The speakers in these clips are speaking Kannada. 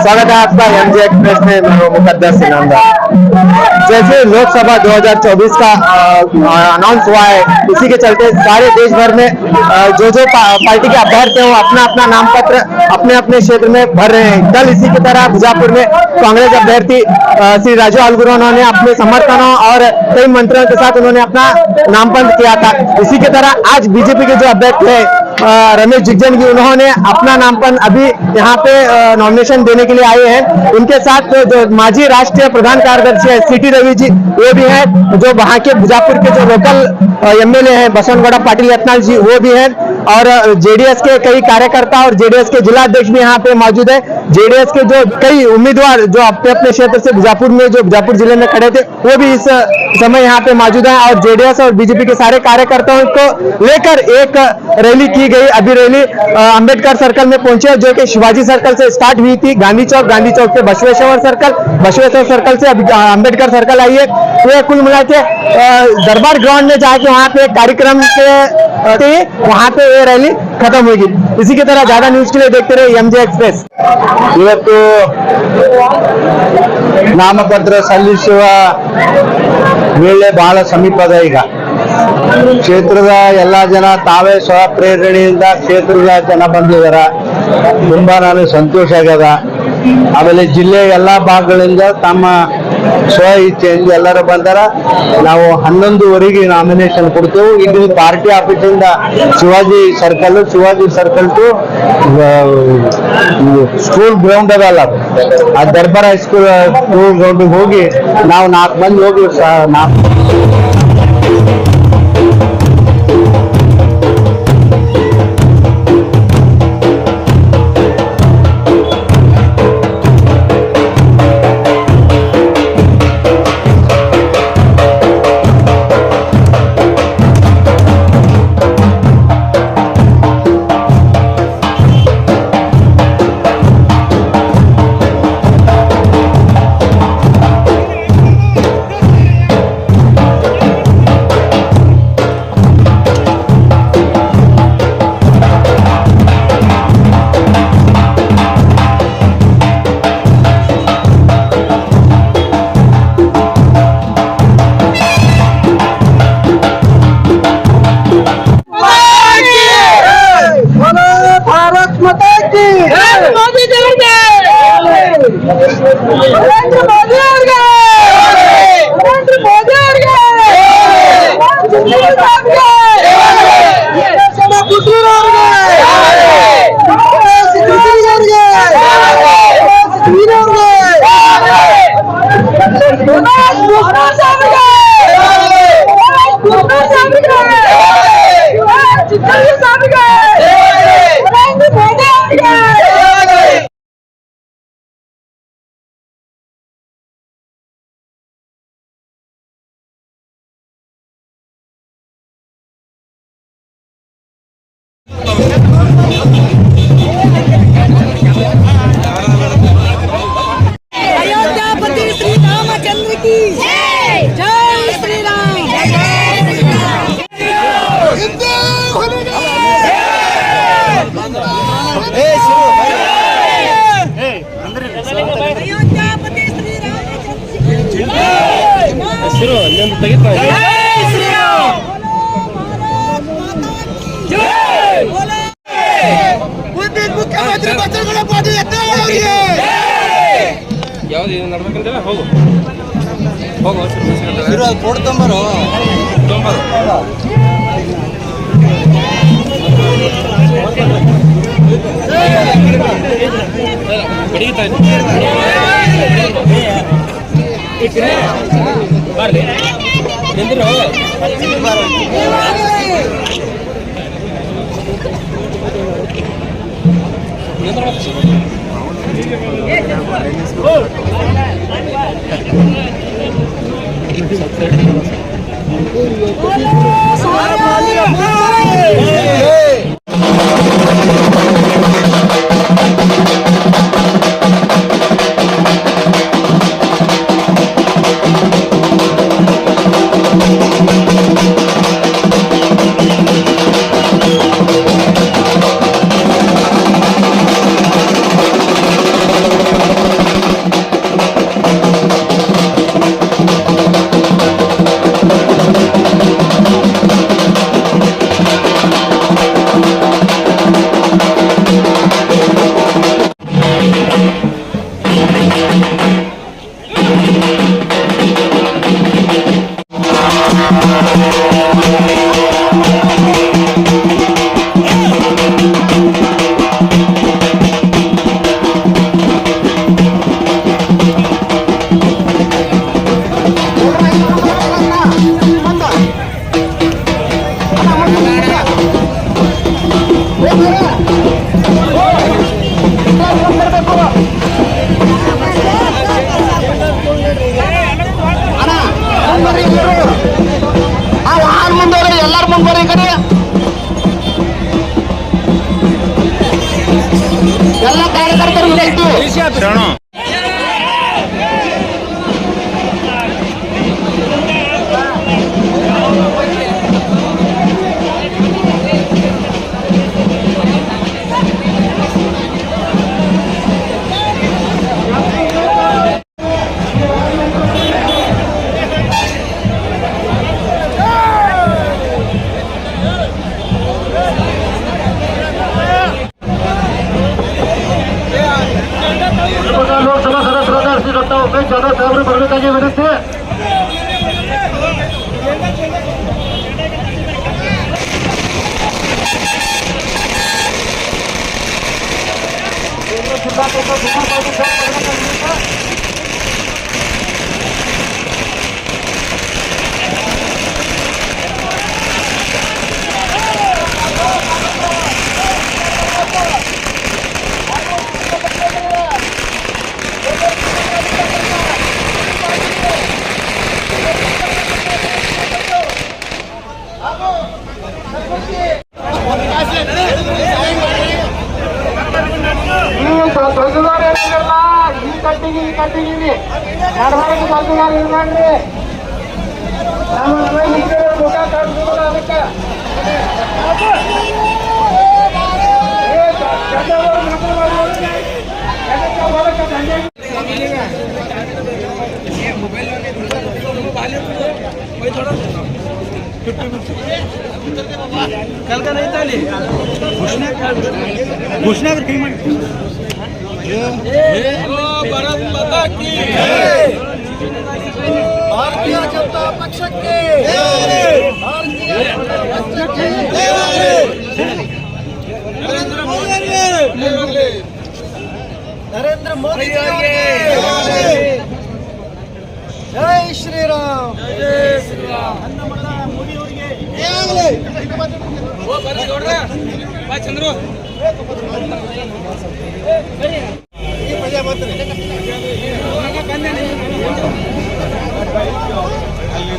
स्वागत है आपका एमजे एक्सप्रेस में। मैं मुकद्दस इनामदार। जैसे लोकसभा 2024 का अनाउंस हुआ है, इसी के चलते सारे देश भर में जो पार्टी के अभ्यर्थी हैं वो अपना अपना नाम पत्र अपने अपने क्षेत्र में भर रहे हैं। कल इसी की तरह बीजापुर में कांग्रेस अभ्यर्थी श्री राजू अलगुरा ने अपने समर्थकों और कई मंत्रियों के साथ उन्होंने अपना नामांकन किया था। इसी की तरह आज बीजेपी के जो अभ्यर्थी है रमेश जिगजन, उन्होंने अपना नामांकन अभी यहाँ पे नॉमिनेशन देने के लिए आए हैं। उनके साथ जो माजी राष्ट्रीय प्रधान कार्यदर्शी है सीटी रवि जी, वो भी हैं। जो वहाँ के बीजापुर के जो लोकल एमएलए हैं बसवनगौड़ा पाटिल यत्नाल जी, वो भी हैं। और जेडीएस के कई कार्यकर्ता और जेडीएस के जिला अध्यक्ष भी यहाँ पे मौजूद है। जेडीएस के जो कई उम्मीदवार जो अपने अपने क्षेत्र से बीजापुर में जो बीजापुर जिले में खड़े थे, वो भी इस समय यहाँ पे मौजूद है। और जेडीएस और बीजेपी के सारे कार्यकर्ताओं को लेकर एक रैली की गई। अभी रैली अंबेडकर सर्कल में पहुंचे, जो कि शिवाजी सर्कल से स्टार्ट हुई थी। गांधी चौक से बसवेश्वर सर्कल से अभी अंबेडकर सर्कल आई है। तो कुल मिला के दरबार ग्राउंड में जाके वहाँ पे कार्यक्रम के वहाँ पे ये रैली खत्म होगी। इसी की तरह ज्यादा न्यूज के लिए देखते रहे एमजे एक्सप्रेस। ಇವತ್ತು ನಾಮಪತ್ರ ಸಲ್ಲಿಸುವ ವೇಳೆ ಬಹಳ ಸಮೀಪದ. ಈಗ ಕ್ಷೇತ್ರದ ಎಲ್ಲ ಜನ ತಾವೇ ಸ್ವಪ್ರೇರಣೆಯಿಂದ ಕ್ಷೇತ್ರದ ಜನ ಬಂದಿದ್ದಾರೆ. ತುಂಬಾ ನನಗೆ ಸಂತೋಷ ಆಗ್ಯದ. ಆಮೇಲೆ ಜಿಲ್ಲೆಯ ಎಲ್ಲ ಭಾಗಗಳಿಂದ ತಮ್ಮ ಸ್ವ ಇಚ್ಛೆಯಿಂದ ಎಲ್ಲರೂ ಬಂದಾರ. ನಾವು 11ವರೆಗೆ ನಾಮಿನೇಷನ್ ಕೊಡ್ತೇವೆ. ಇಲ್ಲಿ ಪಾರ್ಟಿ ಆಫೀಸಿಂದ Shivaji circle to school ground ಅದಲ್ಲ, ಆ ದರ್ಬಾರ್ ಹೈಸ್ಕೂಲ್ ಸ್ಕೂಲ್ ಗ್ರೌಂಡಿಗೆ ಹೋಗಿ ನಾವು 4 ಮಂದಿ ಹೋಗಿ अयोध्यापति श्री रामचंद्र की जय श्री राम। अयोध्यापति श्री मुख्यमंत्री बसवनगौड़ा पाटिल यत्नाल ಅವರಿಗೆ ಯಾವುದು ನಡ್ಬೇಕಂದ್ರೆ ಹೋಗು ಕೋಡ್ ತೊಂಬರು ಬರ್ಲಿ ಎಂದಿರೋ ಆ ವಾಹನ ಮುಂದೋರಿ, ಎಲ್ಲಾರು ಮುಂದೆ ಈ ಕಡೆ ಎಲ್ಲ ಕಾರ್ಯಕರ್ತರು ವಿನಂತಿ. ಲೋಕಸಭಾ ಸದಸ್ಯರಾದ ಶ್ರೀ ಡಾಕ್ಟರ್ ಉಮೇಶ್ ಜಾಧವ್ ಸಾಹೇಬರು ಬರಬೇಕಾಗಿ ವಿನಂತಿ. ಈ ಕಟ್ಟಿಗೆ ನಡಬಾರದು ಕಲ್ತುಗಾರ ಇರ್ಬೇಡ್ರಿ. ನಮ್ಮ ಮುಖ ಕಾಣಿಸ್ಬೋದು ಅದಕ್ಕೆ घोषणा कहीं ಭಾರತ್ ಮಾತಾ ಕಿ ಭಾರತೀಯ ಜನತಾ ಪಕ್ಷಕ್ಕೆ ನರೇಂದ್ರ ಮೋದಿ ಜೈ ಶ್ರೀರಾಮ್. ಮೋದಿ ಅವರಿಗೆ ಬಾ ಚಂದ್ರು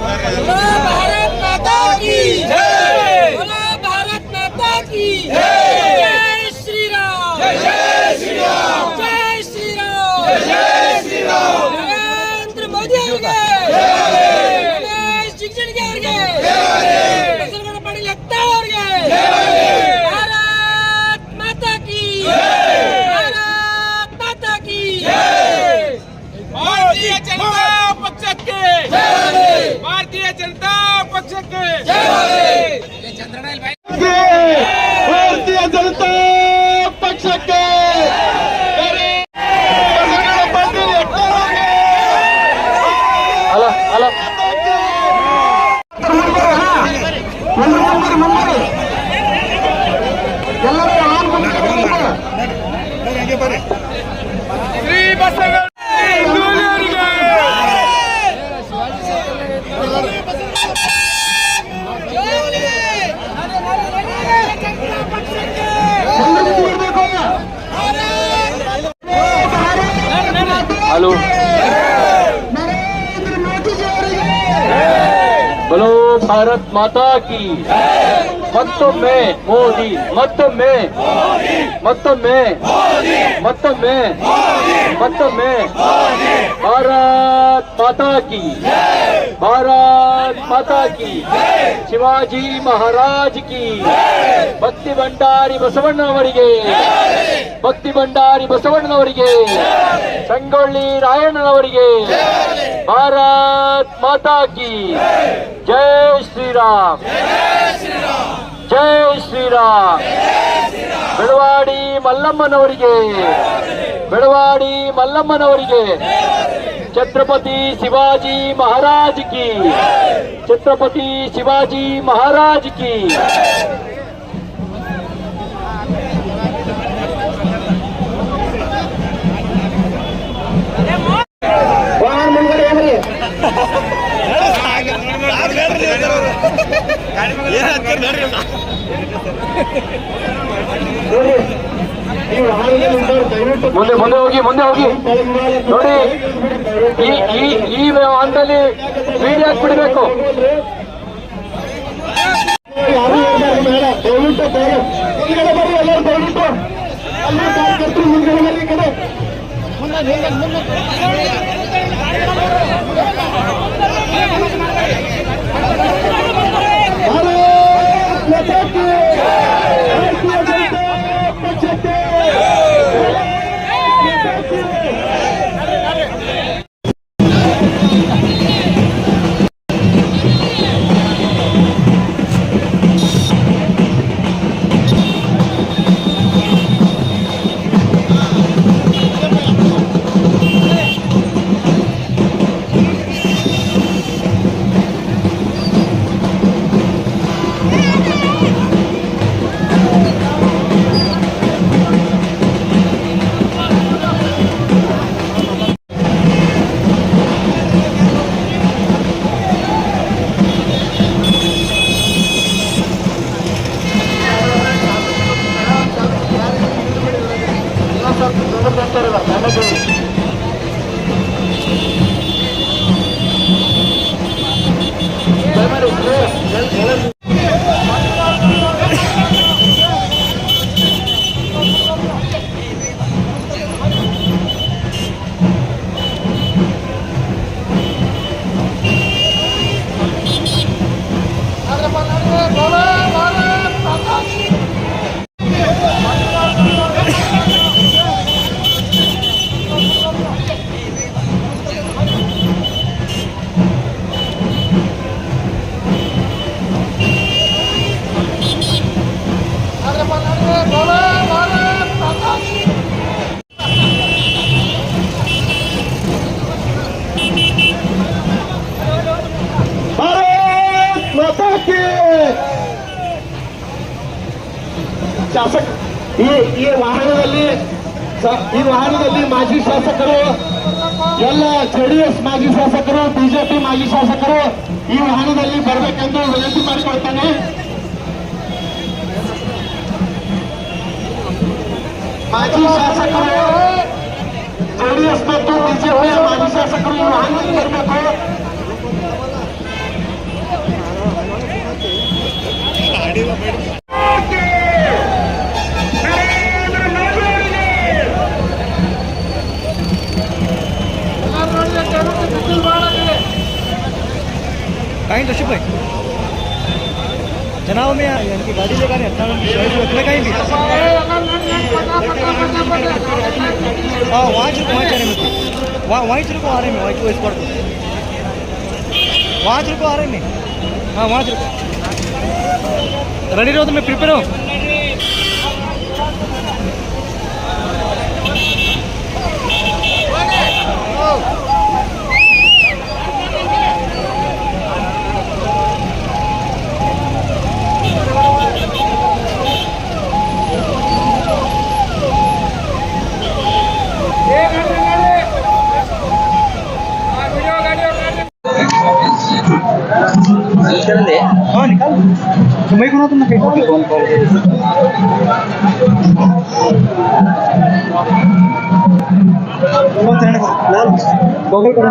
भारत माता की जय, भारत माता की जय श्री राम, जय श्री राम, जय श्री राम, जय श्री राम. नरेंद्र मोदी ಅವರಿಗೆ ಗಣೇಶ್ ಜಿಗಜಿಣಗಿ ಅವರಿಗೆ ಬಸವನಗೌಡ ಪಾಟೀಲ್ ಯತ್ನಾಳ್ ಅವರಿಗೆ ಭಾರತ್ ಮಾತಾ ಕಿ ಭಾರತ್ ಮಾತಾ ಕಿ ಭಾರತೀಯ ಜನತಾ ಪಕ್ಷಕ್ಕೆ ಭಾರತೀಯ ಜನತಾ ಪಕ್ಷಕ್ಕೆ ಭಾರತೀಯ ಜನತಾ ಪಕ್ಷಕ್ಕೆ ಶ್ರೀ ಬಸವಣ್ಣ हेलो बोलो भारत माता की ಮತ್ತೊಮ್ಮೆ ಮೋದಿ ಮತ್ತೊಮ್ಮೆ ಮತ್ತೊಮ್ಮೆ ಮತ್ತೊಮ್ಮೆ ಮತ್ತೊಮ್ಮೆ ಭಾರತ್ ಮಾತಾ ಕಿ ಭಾರತ್ ಮಾತಾ ಕಿ ಶಿವಾಜಿ ಮಹಾರಾಜ್ ಕಿ ಭಕ್ತಿ ಭಂಡಾರಿ ಬಸವಣ್ಣನವರಿಗೆ ಭಕ್ತಿ ಭಂಡಾರಿ ಬಸವಣ್ಣನವರಿಗೆ ಸಂಗೊಳ್ಳಿ ರಾಯಣ್ಣನವರಿಗೆ ಭಾರತ್ ಮಾತಾ ಕಿ ಜೈ ಶ್ರೀರಾಮ್ ಜೈ ಶ್ರೀರಾಮ್ ಬೆಳವಾಡಿ ಮಲ್ಲಮ್ಮನವರಿಗೆ ಬೆಳವಾಡಿ ಮಲ್ಲಮ್ಮನವರಿಗೆ ಛತ್ರಪತಿ ಶಿವಾಜಿ ಮಹಾರಾಜ್ ಕಿ ಛತ್ರಪತಿ ಶಿವಾಜಿ ಮಹಾರಾಜ್ ಕಿ ಈ ವಾಹನದಲ್ಲಿ ದಯವಿಟ್ಟು ಮುಂದೆ ಮುಂದೆ ಹೋಗಿ ನೋಡಿ, ಈ ಹಂತದಲ್ಲಿ ಮೀಡಿಯಾ ಬಿಡಬೇಕು. ಯಾರು ಇರ್ಬಾರ್ದು ಬೇಡ, ದಯವಿಟ್ಟು ಮುಂದ್ಗಡೆ ಬರ್ರಿ, ಎಲ್ಲರೂ ದಯವಿಟ್ಟು ಅಲ್ಲಿ ಕಾರ್ಯಕರ್ತರು ಮುಂದ್ಗಡೆ ಬರ್ರಿ ಈ ಕಡೆ. ಭಾರತ್ ಮಾತಾ ಕೀ ಭಾರತೀಯ ಜನತಾ ಪಕ್ಷಕ್ಕೆ ಶಾಸಕ ಈ ವಾಹನದಲ್ಲಿ ಮಾಜಿ ಶಾಸಕರು, ಎಲ್ಲ ಜೆಡಿಎಸ್ ಮಾಜಿ ಶಾಸಕರು, ಬಿಜೆಪಿ ಮಾಜಿ ಶಾಸಕರು ಈ ವಾಹನದಲ್ಲಿ ಬರಬೇಕೆಂದು ವಿನಂತಿ ಮಾಡಿಕೊಳ್ತಾನೆ. ಮಾಜಿ ಶಾಸಕರು, ಜೆಡಿಎಸ್ ಮತ್ತು ಬಿಜೆಪಿಯ ಮಾಜಿ ಶಾಸಕರು ಈ ವಾಹನದಲ್ಲಿ ಬರಬೇಕು. कहीं तो भाई जनाब में इनकी गाड़ी लेकर रखने कहीं भी हाँ वहाँ चुको वहाँ चले मुझे वहीं चुको आ रहे हैं वहीं चुको स्पॉट वहाँ चुको आ रहे हैं हाँ वहाँ चुको रेडी रहो तो मैं प्रिपेयर हूँ हाँ निकाल तो मैं कौन तुम कहीं फोन कॉल गूगल करो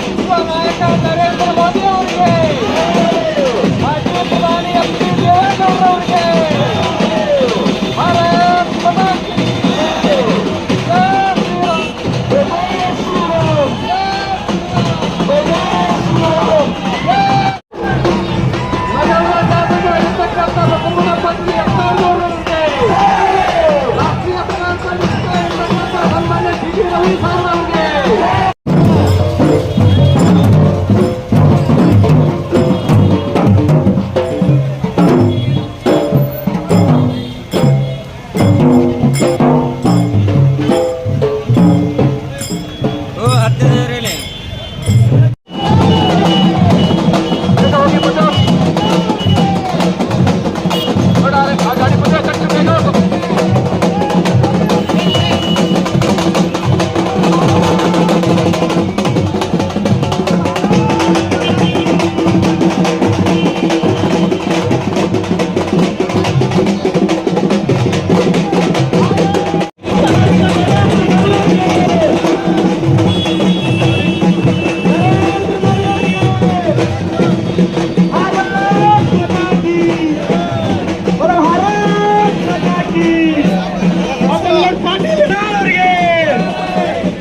ವಿಶ್ವ ನಾಯಕ ನರೇಂದ್ರ ಮೋದಿ ಅವರಿಗೆ, ಮಾಜಿ ಪ್ರಧಾನಿ ಎಚ್ ಡಿ ದೇವೇಗೌಡ ಅವರಿಗೆ, ಭಾರತ್ ಮಾತಾ ಕೀ ಜೈ. ಜೈ ಶ್ರೀರಾಮ್. ನಗರದ ಜಾತಿಗೆ ಇರ್ತಕ್ಕಂಥ ಲಕ್ಷ್ಮಣ ಪತ್ನಿ ಅಪ್ಪಾರವರಿಗೆ, ರಾಷ್ಟ್ರೀಯ ಪ್ರಧಾನ ಇರ್ತಕ್ಕಂಥ ಸನ್ಮಾನ್ಯ ಡಿ ಟಿ ರವಿ ಸಾರ್ ಅವರಿಗೆ, ಗಾಡಿ ಮುಂದೆ ಕಟ್ಟು ಬೇಗ.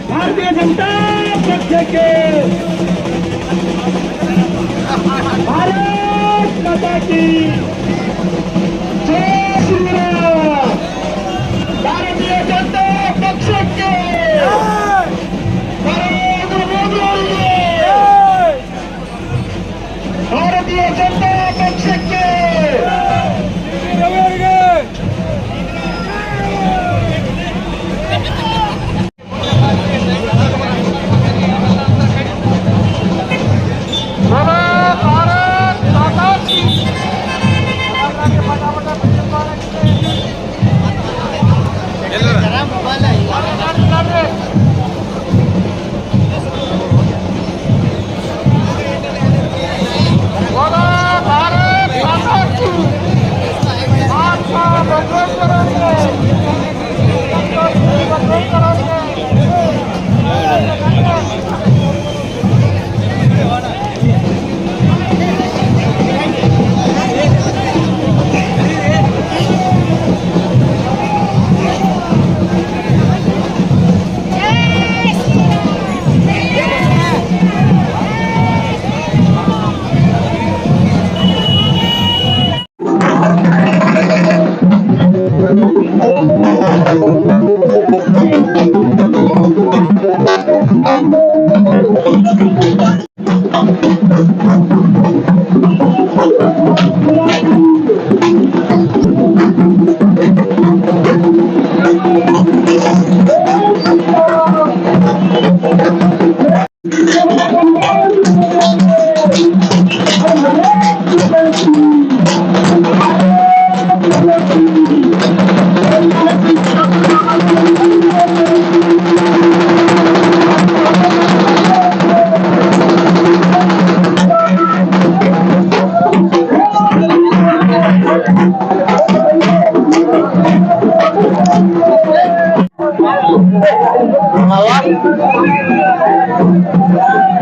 ಭಾರತೀಯ ಜನತಾ ಪಕ್ಷಕ್ಕೆ ಭಾರತ್ ಮಾತಾ ಕೀ ಜೈ ಶ್ರೀರಾಮ್. ಭಾರತೀಯ ಜನತಾ ಪಕ್ಷಕ್ಕೆ ನರೇಂದ್ರ ಮೋದಿ ಅವರಿಗೆ, ಭಾರತೀಯ ಜನತಾ ಪಕ್ಷಕ್ಕೆ भारत माता की भारत माता की महात्मा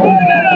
Thank you.